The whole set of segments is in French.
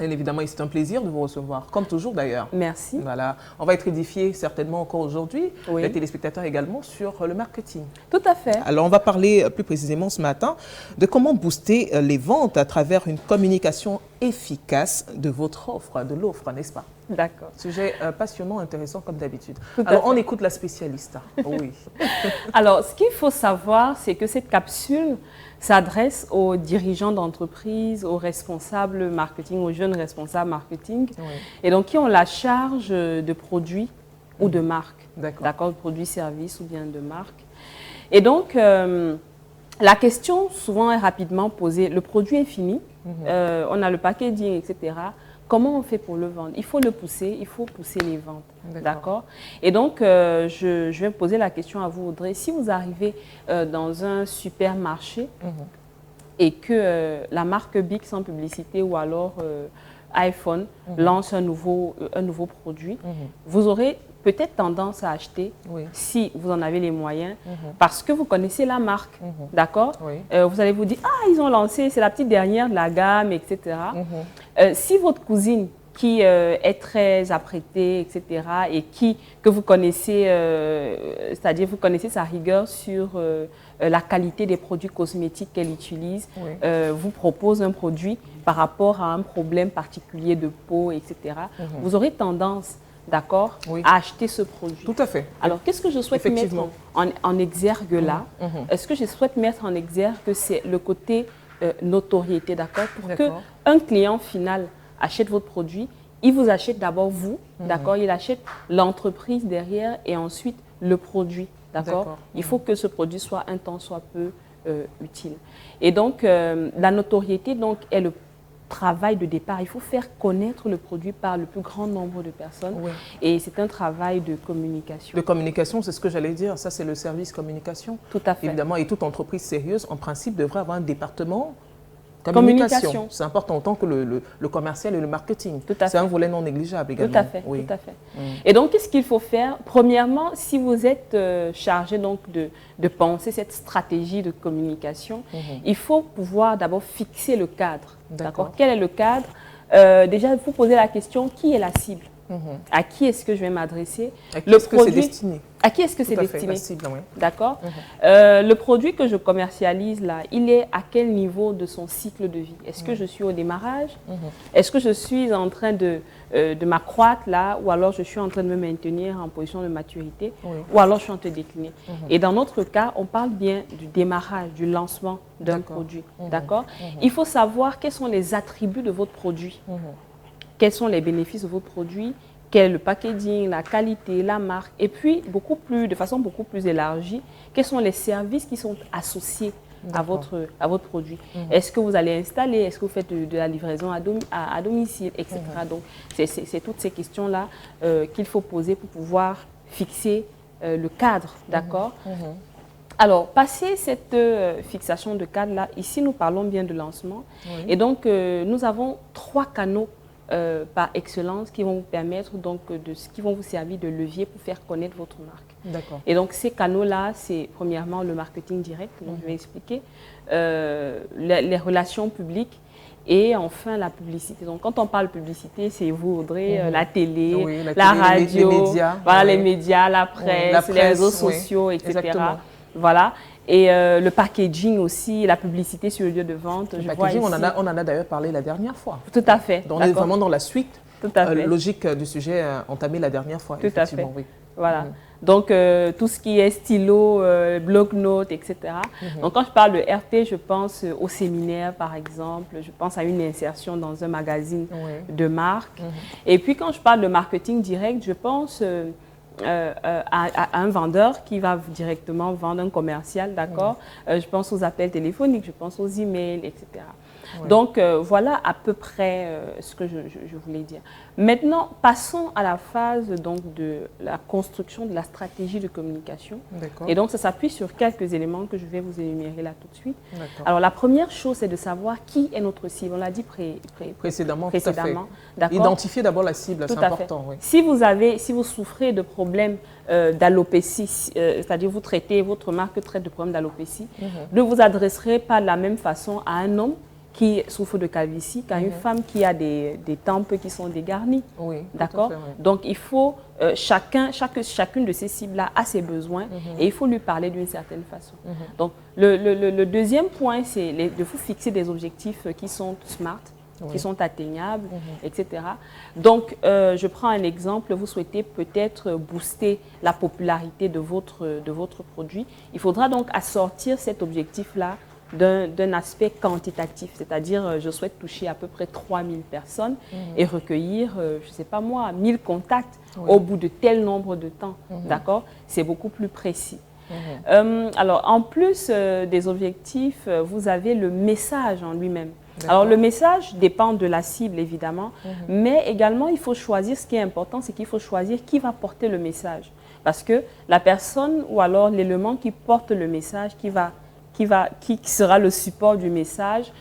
Bien évidemment, c'est un plaisir de vous recevoir, comme toujours d'ailleurs. Merci. Voilà. On va être édifiés certainement encore aujourd'hui, Oui. les téléspectateurs également, sur le marketing. Tout à fait. Alors, on va parler plus précisément ce matin de comment booster les ventes à travers une communication efficace de votre offre, de l'offre, n'est-ce pas? D'accord. Sujet passionnant, intéressant comme d'habitude. Tout à Alors, fait. on écoute la spécialiste. Oui. Alors, ce qu'il faut savoir, c'est que cette capsule s'adresse aux dirigeants d'entreprise, aux responsables marketing, aux jeunes responsables marketing, Oui. et donc qui ont la charge de produits ou de marques. D'accord. De produits, services ou bien de marques. Et donc, la question souvent est rapidement posée. Le produit est fini, on a le packaging, etc. Comment on fait pour le vendre? Il faut le pousser, il faut pousser les ventes. D'accord. Et donc, je vais poser la question à vous, Audrey. Si vous arrivez dans un supermarché et que la marque Big sans publicité ou alors iPhone lance un nouveau produit, vous aurez peut-être tendance à acheter, si vous en avez les moyens, parce que vous connaissez la marque, d'accord? Vous allez vous dire, ah, ils ont lancé, c'est la petite dernière de la gamme, etc. Si votre cousine, qui est très apprêtée, etc., et que vous connaissez, c'est-à-dire vous connaissez sa rigueur sur la qualité des produits cosmétiques qu'elle utilise, vous propose un produit par rapport à un problème particulier de peau, etc., vous aurez tendance, d'accord, à acheter ce produit. Tout à fait. Alors, qu'est-ce que je souhaite mettre en exergue là? Ce que je souhaite mettre en exergue, c'est le côté notoriété, d'accord? Pour qu'un client final achète votre produit, il vous achète d'abord vous, d'accord? Il achète l'entreprise derrière et ensuite le produit, d'accord? Il faut que ce produit soit un tant soit peu utile. Et donc, la notoriété donc, est le travail de départ. Il faut faire connaître le produit par le plus grand nombre de personnes. Et c'est un travail de communication. De communication, c'est ce que j'allais dire. Ça, c'est le service communication. Tout à fait. Évidemment, et toute entreprise sérieuse, en principe, devrait avoir un département communication. C'est important autant que le commercial et le marketing. C'est un volet non négligeable également. Tout à fait. Tout à fait. Et donc, qu'est-ce qu'il faut faire? Premièrement, si vous êtes chargé donc de penser cette stratégie de communication, il faut pouvoir d'abord fixer le cadre. D'accord. Quel est le cadre? Déjà, il faut poser la question, qui est la cible? À qui est-ce que je vais m'adresser? À qui est-ce que c'est destiné? À qui est-ce que c'est destiné? Oui. D'accord. Le produit que je commercialise là, il est à quel niveau de son cycle de vie? Est-ce que je suis au démarrage? Est-ce que je suis en train de m'accroître là, ou alors je suis en train de me maintenir en position de maturité, ou alors je suis en train de décliner? Et dans notre cas, on parle bien du démarrage, du lancement d'un produit. D'accord. Il faut savoir quels sont les attributs de votre produit. Quels sont les bénéfices de votre produit, quel est le packaging, la qualité, la marque, et puis de façon beaucoup plus élargie, quels sont les services qui sont associés à votre produit. Est-ce que vous allez installer, est-ce que vous faites de la livraison à domicile, etc. Donc, c'est toutes ces questions-là qu'il faut poser pour pouvoir fixer le cadre, d'accord? Alors, passé cette fixation de cadre-là, ici, nous parlons bien de lancement. Et donc, nous avons 3 canaux par excellence qui vont vous permettre donc qui vont vous servir de levier pour faire connaître votre marque. D'accord. Et donc ces canaux-là, c'est premièrement le marketing direct, donc je vais expliquer, les relations publiques et enfin la publicité. Donc quand on parle publicité, c'est vous Audrey, la télé, la radio, les médias, les médias, la presse, les réseaux sociaux, etc. Exactement. Voilà. Et le packaging aussi, la publicité sur le lieu de vente. Le packaging, on en a d'ailleurs parlé la dernière fois. Tout à fait. On est vraiment dans la suite logique du sujet entamé la dernière fois. Tout à fait. Oui. Voilà. Donc, tout ce qui est stylo, bloc-notes, etc. Donc, quand je parle de RT, je pense au séminaire, par exemple. Je pense à une insertion dans un magazine de marque. Et puis, quand je parle de marketing direct, je pense à un vendeur qui va directement vendre un commercial, d'accord? Je pense aux appels téléphoniques, je pense aux emails, etc. Donc, voilà à peu près ce que je voulais dire. Maintenant, passons à la phase donc, de la construction de la stratégie de communication. Et donc, ça s'appuie sur quelques éléments que je vais vous énumérer là tout de suite. Alors, la première chose, c'est de savoir qui est notre cible. On l'a dit précédemment. Tout à fait. Identifier d'abord la cible, c'est important. Oui. Si vous souffrez de problèmes d'alopécie, c'est-à-dire votre marque traite de problèmes d'alopécie, ne vous adresserez pas de la même façon à un homme qui souffre de calvitie qu'à une femme qui a des tempes qui sont dégarnies. Oui, d'accord. Oui. Donc, il faut, chacune de ces cibles-là a ses besoins et il faut lui parler d'une certaine façon. Donc, le deuxième point, c'est de vous fixer des objectifs qui sont smart, qui sont atteignables, etc. Donc, je prends un exemple. Vous souhaitez peut-être booster la popularité de votre produit. Il faudra donc assortir cet objectif-là d'un aspect quantitatif, c'est-à-dire je souhaite toucher à peu près 3000 personnes et recueillir, je ne sais pas moi, 1000 contacts au bout de tel nombre de temps, d'accord? C'est beaucoup plus précis. Alors, en plus des objectifs, vous avez le message en lui-même. Alors, le message dépend de la cible, évidemment, mais également, il faut choisir, ce qui est important, c'est qu'il faut choisir qui va porter le message. Parce que la personne ou alors l'élément qui porte le message, qui sera le support du message,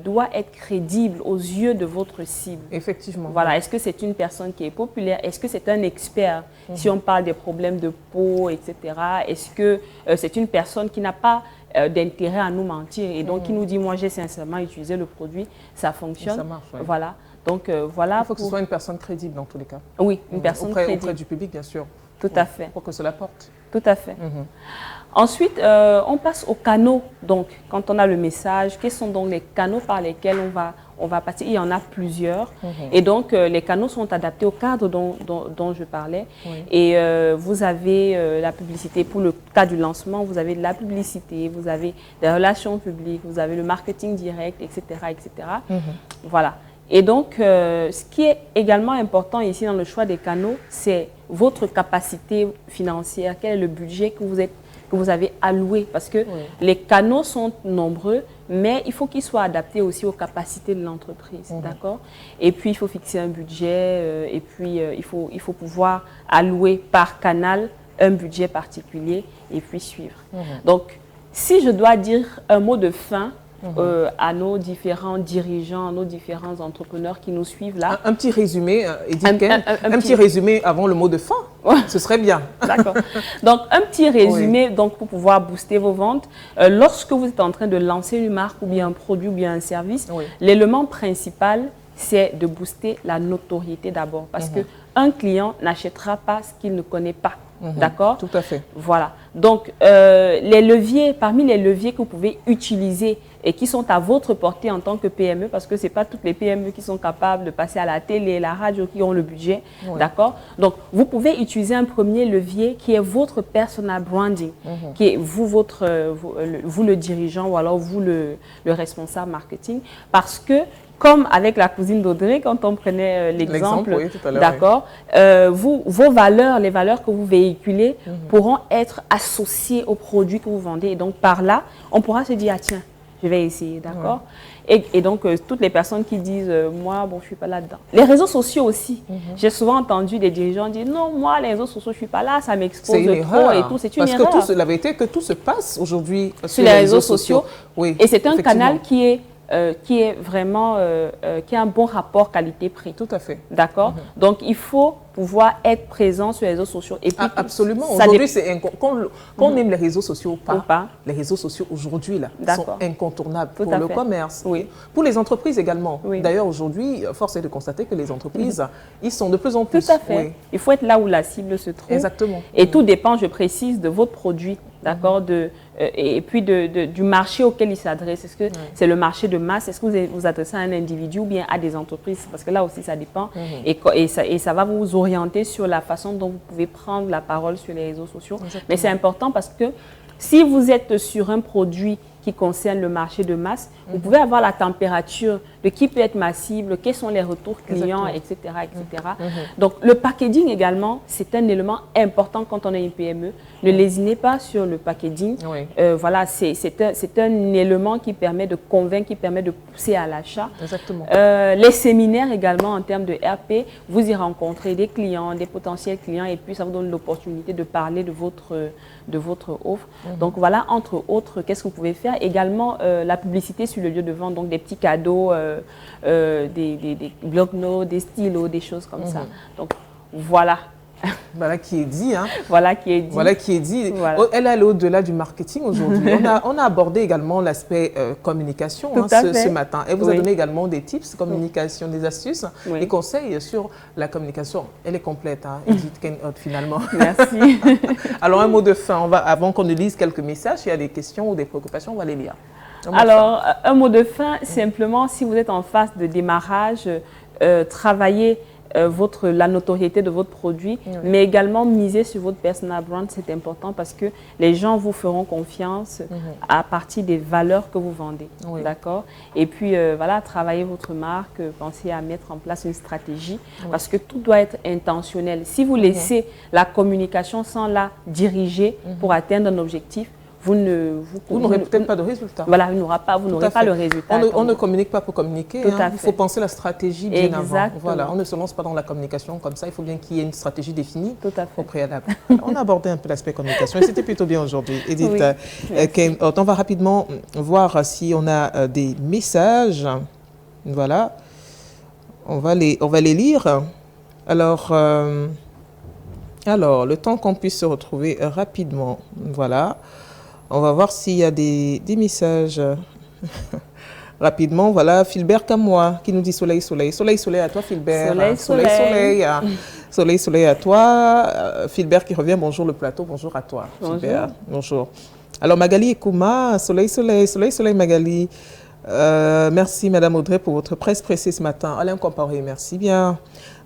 doit être crédible aux yeux de votre cible. Effectivement. Voilà. Est-ce que c'est une personne qui est populaire? Est-ce que c'est un expert? Si on parle des problèmes de peau, etc. Est-ce que c'est une personne qui n'a pas d'intérêt à nous mentir et donc qui nous dit, moi j'ai sincèrement utilisé le produit, ça fonctionne. Ça marche, oui. Voilà. Donc voilà. Il faut que ce soit une personne crédible dans tous les cas. Oui, une personne crédible. Auprès du public, bien sûr. Tout à fait. Pour que cela porte. Tout à fait. Ensuite, on passe aux canaux. Donc, quand on a le message, quels sont donc les canaux par lesquels on va passer? Il y en a plusieurs. Et donc, les canaux sont adaptés au cadre dont je parlais. Et vous avez la publicité. Pour le cas du lancement, vous avez de la publicité, vous avez des relations publiques, vous avez le marketing direct, etc. etc. Voilà. Et donc, ce qui est également important ici dans le choix des canaux, c'est votre capacité financière. Quel est le budget que vous avez alloué? Parce que les canaux sont nombreux, mais il faut qu'ils soient adaptés aussi aux capacités de l'entreprise. D'accord? Et puis, il faut fixer un budget et puis il faut pouvoir allouer par canal un budget particulier et puis suivre. Donc, si je dois dire un mot de fin, à nos différents dirigeants, à nos différents entrepreneurs qui nous suivent là. Un petit résumé, Edith, un petit résumé avant le mot de fin, ce serait bien. D'accord. Donc, un petit résumé donc, pour pouvoir booster vos ventes. Lorsque vous êtes en train de lancer une marque ou bien un produit ou bien un service, l'élément principal, c'est de booster la notoriété d'abord. Parce qu'un client n'achètera pas ce qu'il ne connaît pas. D'accord? Tout à fait. Voilà. Donc, les leviers, parmi les leviers que vous pouvez utiliser et qui sont à votre portée en tant que PME, parce que ce n'est pas toutes les PME qui sont capables de passer à la télé, la radio, qui ont le budget. D'accord? Donc, vous pouvez utiliser un premier levier qui est votre personal branding, qui est vous le dirigeant ou alors vous le responsable marketing, parce que comme avec la cousine d'Audrey, quand on prenait l'exemple, d'accord, vos valeurs, les valeurs que vous véhiculez pourront être associées aux produits que vous vendez. Et donc, par là, on pourra se dire, ah, tiens, je vais essayer, d'accord? Et donc, toutes les personnes qui disent, moi, bon, je ne suis pas là-dedans. Les réseaux sociaux aussi. J'ai souvent entendu des dirigeants dire, non, moi, les réseaux sociaux, je ne suis pas là, ça m'expose trop et tout. C'est une erreur. Parce que la vérité est que tout se passe aujourd'hui sur les réseaux sociaux. Oui, et c'est un canal qui est vraiment, qui a un bon rapport qualité-prix. Tout à fait. D'accord? Donc, il faut pouvoir être présent sur les réseaux sociaux. Et puis, absolument. Aujourd'hui, qu'on aime les réseaux sociaux ou pas, les réseaux sociaux aujourd'hui sont incontournables pour le commerce, pour les entreprises également. D'ailleurs, aujourd'hui, force est de constater que les entreprises, ils sont de plus en plus. Tout à fait. Il faut être là où la cible se trouve. Exactement. Et tout dépend, je précise, de votre produit. D'accord, et puis du marché auquel il s'adresse. Est-ce que c'est le marché de masse? Est-ce que vous vous adressez à un individu ou bien à des entreprises? Parce que là aussi, ça dépend. Et ça va vous orienter sur la façon dont vous pouvez prendre la parole sur les réseaux sociaux. Exactement. Mais c'est important parce que si vous êtes sur un produit qui concerne le marché de masse, vous pouvez avoir la température de qui peut être ma cible, quels sont les retours clients, etc. etc. Donc, le packaging également, c'est un élément important quand on est une PME. Ne lésinez pas sur le packaging. Voilà, c'est un élément qui permet de convaincre, qui permet de pousser à l'achat. Les séminaires également en termes de RP, vous y rencontrez des clients, des potentiels clients et puis ça vous donne l'opportunité de parler de votre offre. Donc, voilà, entre autres, qu'est-ce que vous pouvez faire? Également, la publicité sur le lieu de vente, donc des petits cadeaux, des bloc-notes, des stylos, des choses comme ça. Donc, voilà Voilà qui est dit. Hein. Voilà qui est dit. Voilà qui est dit. Voilà. Elle est allée au-delà du marketing aujourd'hui. on a abordé également l'aspect communication ce matin. Elle vous a donné également des tips, communication, des astuces, des conseils sur la communication. Elle est complète, hein, Edith Ken-Hott, finalement. Merci. Alors, un mot de fin. Avant qu'on ne lise quelques messages, il y a des questions ou des préoccupations, on va les lire. Alors, un mot de fin, simplement, si vous êtes en phase de démarrage, travaillez la notoriété de votre produit, mais également miser sur votre personal brand, c'est important parce que les gens vous feront confiance à partir des valeurs que vous vendez. D'accord? Et puis, voilà, travaillez votre marque, pensez à mettre en place une stratégie parce que tout doit être intentionnel. Si vous laissez la communication sans la diriger pour atteindre un objectif, vous n'aurez peut-être pas de résultat. Voilà, vous n'aurez pas le résultat. On ne communique pas pour communiquer. Hein. Il faut penser la stratégie bien avant. Voilà, on ne se lance pas dans la communication comme ça. Il faut bien qu'il y ait une stratégie définie au préalable. On a abordé un peu l'aspect communication et c'était plutôt bien aujourd'hui. Edith, on va rapidement voir si on a des messages. Voilà, on va les lire. Alors, le temps qu'on puisse se retrouver rapidement. Voilà. On va voir s'il y a des messages. Rapidement, voilà, Philbert Camois qui nous dit soleil, soleil. Soleil, soleil à toi, Philbert. Soleil, soleil. Soleil, soleil, soleil à toi. Philbert qui revient, bonjour le plateau, bonjour à toi. Bonjour. Philbert, bonjour. Alors, Magali Ekouma, soleil, soleil, soleil, soleil, Magali. Merci, Madame Audrey, pour votre presse pressée ce matin. Alain Comparé, merci bien.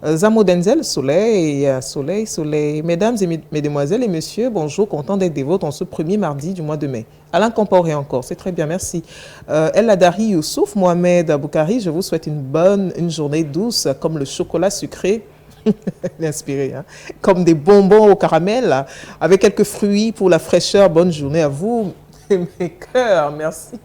Zamo Denzel, soleil, soleil, soleil. Mesdames et mesdemoiselles et messieurs, bonjour, content d'être des vôtres en ce premier mardi du mois de mai. Alain Comporé encore, c'est très bien, merci. El Adari Youssouf, Mohamed Aboukari, je vous souhaite une journée douce comme le chocolat sucré. Inspiré, hein? Comme des bonbons au caramel, avec quelques fruits pour la fraîcheur. Bonne journée à vous, mes cœurs, merci.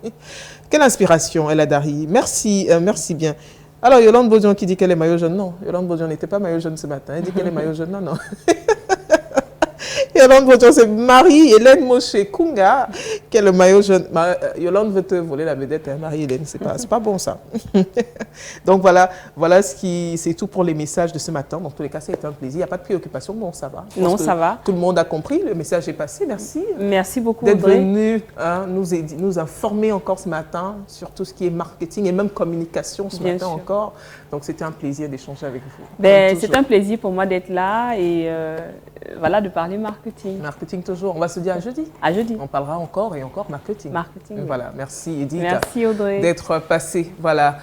Quelle inspiration, El Adari. Merci, merci bien. Alors, Yolande Baudion qui dit qu'elle est maillot jaune, non. Yolande Baudion n'était pas maillot jaune ce matin. Elle dit qu'elle est maillot jaune, non, non. Yolande Baudion, c'est Marie-Hélène Moshe Kunga qui est le maillot jaune. Yolande veut te voler la vedette, hein, Marie-Hélène, c'est pas bon ça. Donc voilà c'est tout pour les messages de ce matin. Dans tous les cas, ça a été un plaisir. Il n'y a pas de préoccupation, bon, ça va. Non, ça va. Tout le monde a compris, le message est passé, merci. Merci beaucoup, d'être venu nous informer encore ce matin sur tout ce qui est marketing et même communication ce matin encore. Donc c'était un plaisir d'échanger avec vous. C'est un plaisir pour moi d'être là et voilà, de parler marketing. Marketing toujours. On va se dire à jeudi. À jeudi. On parlera encore et encore marketing. Marketing. Voilà, merci Edith. Merci Audrey. D'être passée. Voilà.